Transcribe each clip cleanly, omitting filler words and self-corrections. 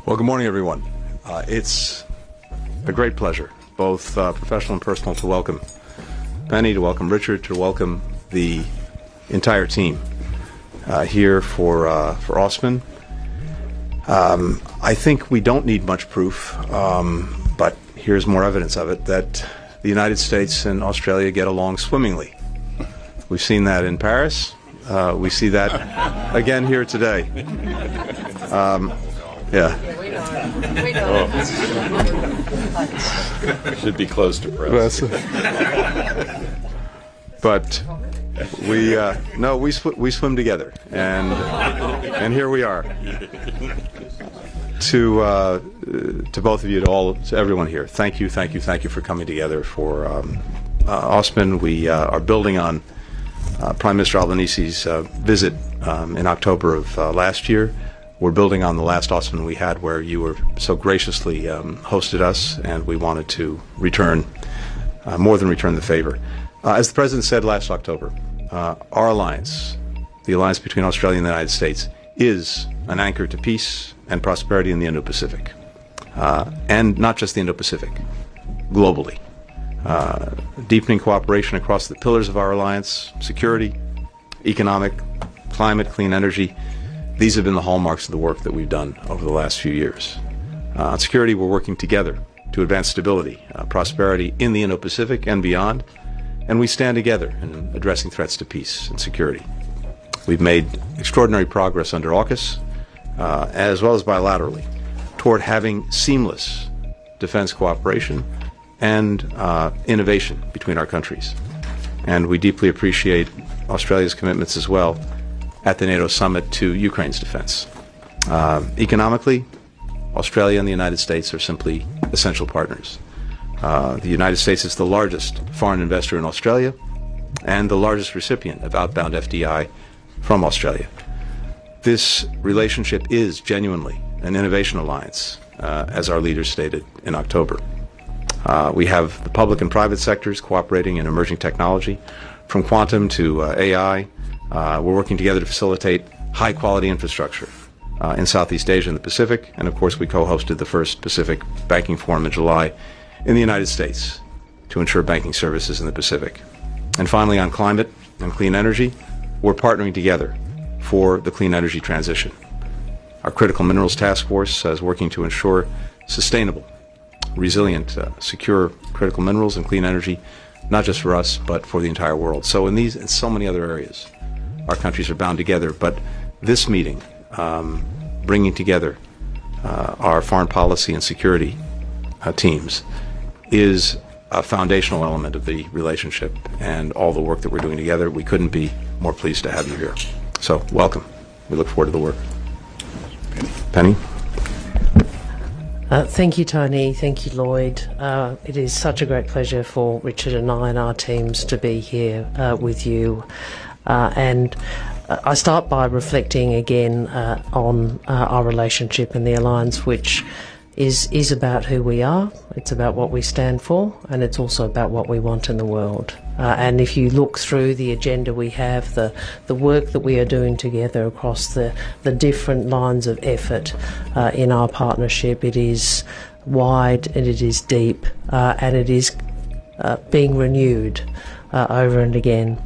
Well, good morning, everyone. It's a great pleasure, both professional and personal, to welcome Penny, to welcome Richard, to welcome the entire team here for AUSMIN. I think we don't need much proof, but here's more evidence of it, that the United States and Australia get along swimmingly. We've seen that in Paris. We see that again here today. Yeah. We know. Should be close to press. But we swim together, and here we are. To both of you, to everyone here, thank you for coming together for AUSMIN. We are building on Prime Minister Albanese's visit in October of last year. We're building on the last AUSMIN we had, where you were so graciously hosted us, and we wanted to return, more than return the favor. As the President said last October, our alliance, the alliance between Australia and the United States, is an anchor to peace and prosperity in the Indo-Pacific. And not just the Indo-Pacific, globally. Deepening cooperation across the pillars of our alliance: security, economic, climate, clean energy. These have been the hallmarks of the work that we've done over the last few years. On security, we're working together to advance stability, prosperity in the Indo-Pacific and beyond, and we stand together in addressing threats to peace and security. We've made extraordinary progress under AUKUS, as well as bilaterally, toward having seamless defense cooperation and innovation between our countries. And we deeply appreciate Australia's commitments as well at the NATO summit to Ukraine's defense. Economically, Australia and the United States are simply essential partners. The United States is the largest foreign investor in Australia and the largest recipient of outbound FDI from Australia. This relationship is genuinely an innovation alliance, as our leaders stated in October. We have the public and private sectors cooperating in emerging technology, from quantum to AI. We're working together to facilitate high-quality infrastructure in Southeast Asia and the Pacific, and of course we co-hosted the first Pacific Banking Forum in July in the United States to ensure banking services in the Pacific. And finally, on climate and clean energy, we're partnering together for the clean energy transition. Our Critical Minerals Task Force is working to ensure sustainable, resilient, secure critical minerals and clean energy, not just for us, but for the entire world. So in these and so many other areas, our countries are bound together. But this meeting, bringing together our foreign policy and security teams, is a foundational element of the relationship and all the work that we're doing together. We couldn't be more pleased to have you here. So welcome. We look forward to the work. Penny? Thank you, Tony. Thank you, Lloyd. It is such a great pleasure for Richard and I and our teams to be here with you. And I start by reflecting again on our relationship and the alliance, which is about who we are, it's about what we stand for, and it's also about what we want in the world. And if you look through the agenda we have, the work that we are doing together across the different lines of effort in our partnership, it is wide and it is deep, and it is being renewed over and again.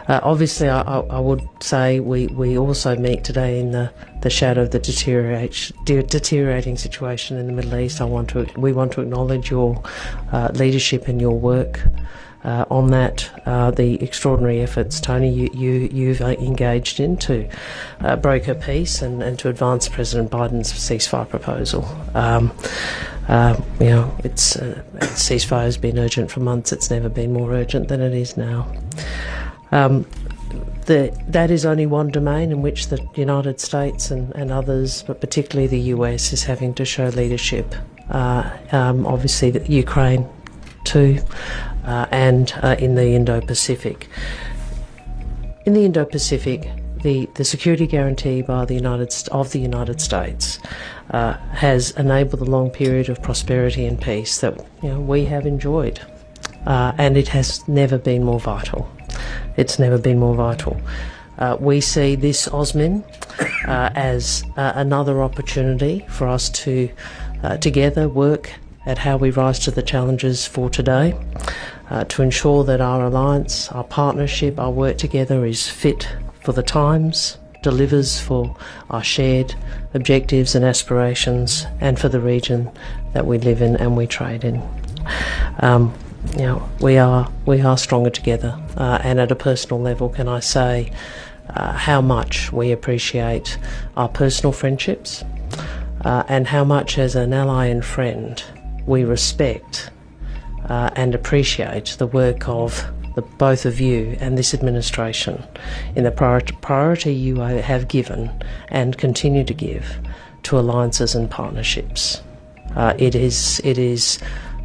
Obviously, I would say we also meet today in the shadow of the deteriorating situation in the Middle East. We want to acknowledge your leadership and your work on that, the extraordinary efforts, Tony, you've engaged in to broker peace and to advance President Biden's ceasefire proposal. Ceasefire has been urgent for months. It's never been more urgent than it is now. That is only one domain in which the United States and others, but particularly the US, is having to show leadership. Obviously, Ukraine too, and in the Indo-Pacific. In the Indo-Pacific, the security guarantee by the United States has enabled a long period of prosperity and peace that we have enjoyed, and it has never been more vital. It's never been more vital. We see this AUSMIN as another opportunity for us to together work at how we rise to the challenges for today, to ensure that our alliance, our partnership, our work together is fit for the times, delivers for our shared objectives and aspirations, and for the region that we live in and we trade in. We are stronger together, and at a personal level, can I say how much we appreciate our personal friendships, and how much as an ally and friend we respect and appreciate the work of both of you and this administration in the priority you have given and continue to give to alliances and partnerships. It is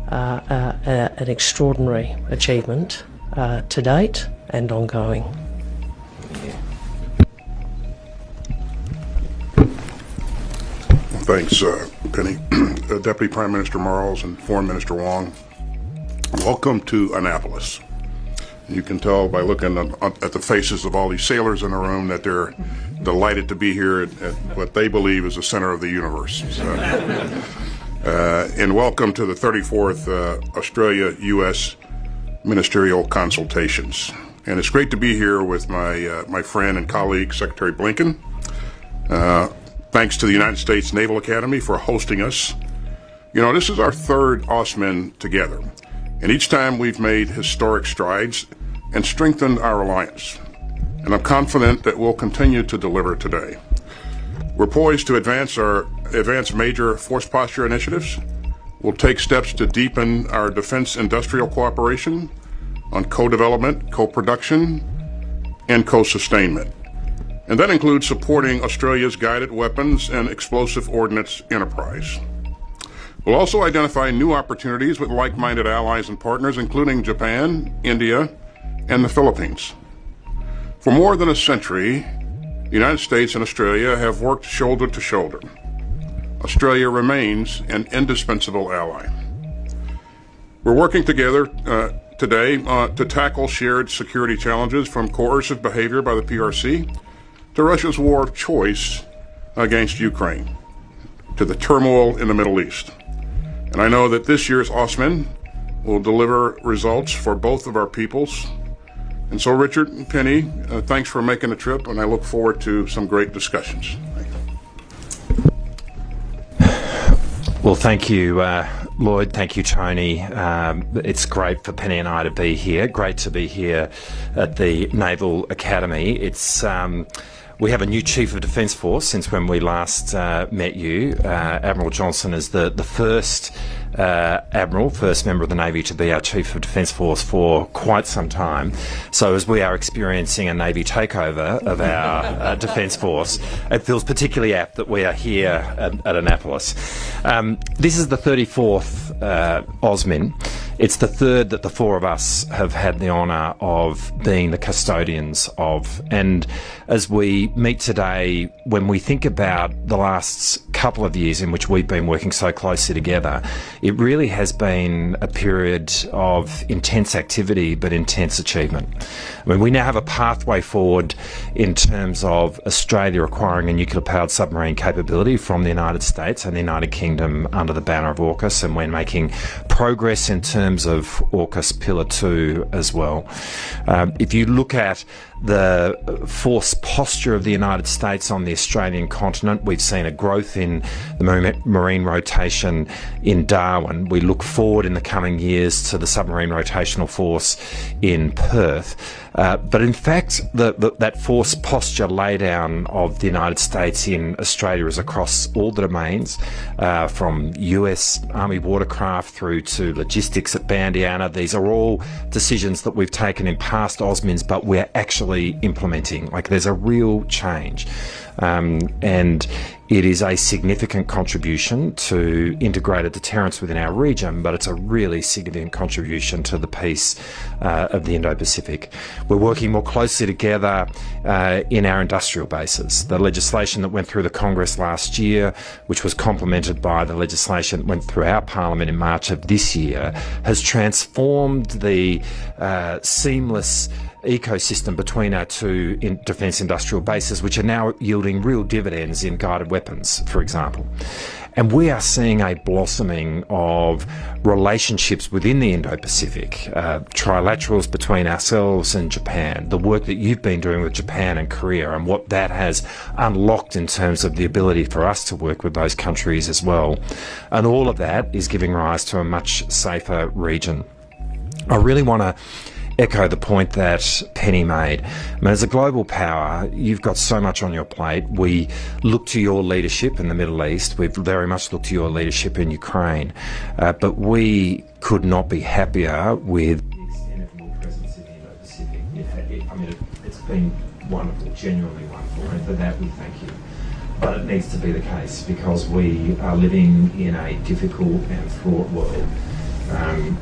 an extraordinary achievement to date and ongoing. Thanks, Penny. Deputy Prime Minister Marles and Foreign Minister Wong, welcome to Annapolis. You can tell by looking at the faces of all these sailors in the room that they're delighted to be here at what they believe is the center of the universe. And welcome to the 34th Australia-U.S. Ministerial Consultations. And it's great to be here with my friend and colleague, Secretary Blinken. Thanks to the United States Naval Academy for hosting us. You know, this is our third AUSMIN together, and each time we've made historic strides and strengthened our alliance. And I'm confident that we'll continue to deliver today. We're poised to advance major force posture initiatives. We'll take steps to deepen our defense industrial cooperation on co-development, co-production, and co-sustainment. And that includes supporting Australia's guided weapons and explosive ordnance enterprise. We'll also identify new opportunities with like-minded allies and partners, including Japan, India, and the Philippines. For more than a century, the United States and Australia have worked shoulder to shoulder. Australia remains an indispensable ally. We're working together today to tackle shared security challenges, from coercive behavior by the PRC to Russia's war of choice against Ukraine, to the turmoil in the Middle East. And I know that this year's AUSMIN will deliver results for both of our peoples. And so, Richard and Penny, thanks for making the trip, and I look forward to some great discussions. Well, thank you, Lloyd. Thank you, Tony. It's great for Penny and I to be here. Great to be here at the Naval Academy. We have a new Chief of Defence Force since when we last met you. Admiral Johnson is the first Admiral, first member of the Navy to be our Chief of Defence Force for quite some time. So as we are experiencing a Navy takeover of our Defence Force, it feels particularly apt that we are here at Annapolis. This is the 34th AUSMIN. It's the third that the four of us have had the honour of being the custodians of. And as we meet today, when we think about the last couple of years in which we've been working so closely together, it really has been a period of intense activity but intense achievement. I mean, we now have a pathway forward in terms of Australia acquiring a nuclear-powered submarine capability from the United States and the United Kingdom under the banner of AUKUS, and we're making progress in terms of AUKUS Pillar 2 as well. If you look at the force posture of the United States on the Australian continent, we've seen a growth in the marine rotation in Darwin. We look forward in the coming years to the submarine rotational force in Perth. But in fact, that force posture laydown of the United States in Australia is across all the domains, from US Army watercraft through to logistics at Bandiana. These are all decisions that we've taken in past AUSMINs, but we're actually implementing. Like, there's a real change. And it is a significant contribution to integrated deterrence within our region, but it's a really significant contribution to the peace of the Indo-Pacific. We're working more closely together in our industrial bases. The legislation that went through the Congress last year, which was complemented by the legislation that went through our Parliament in March of this year, has transformed the seamless ecosystem between our two defence industrial bases, which are now yielding real dividends in guided weapons, for example. And we are seeing a blossoming of relationships within the Indo-Pacific, trilaterals between ourselves and Japan, the work that you've been doing with Japan and Korea, and what that has unlocked in terms of the ability for us to work with those countries as well. And all of that is giving rise to a much safer region. I really want to echo the point that Penny made. I mean, as a global power, you've got so much on your plate. We look to your leadership in the Middle East. We've very much looked to your leadership in Ukraine. But we could not be happier with the extent of your presence in the Indo-Pacific. I mean, it's been wonderful, genuinely wonderful, and for that we thank you. But it needs to be the case because we are living in a difficult and fraught world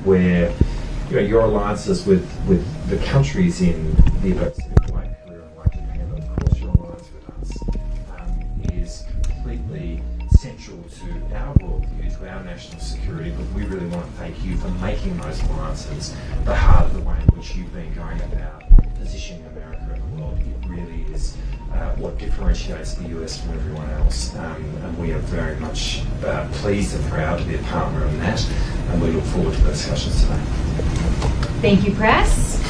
where your alliances with the countries in the Indo-Pacific, like Korea and like Japan, but of course your alliance with us, is completely central to our worldview, to our national security. But we really want to thank you for making those alliances the heart of the way in which you've been going about positioning America in the world. It really is what differentiates the US from everyone else, and we are very much pleased and proud to be a partner in that, and we look forward to the discussions today. Thank you, Press.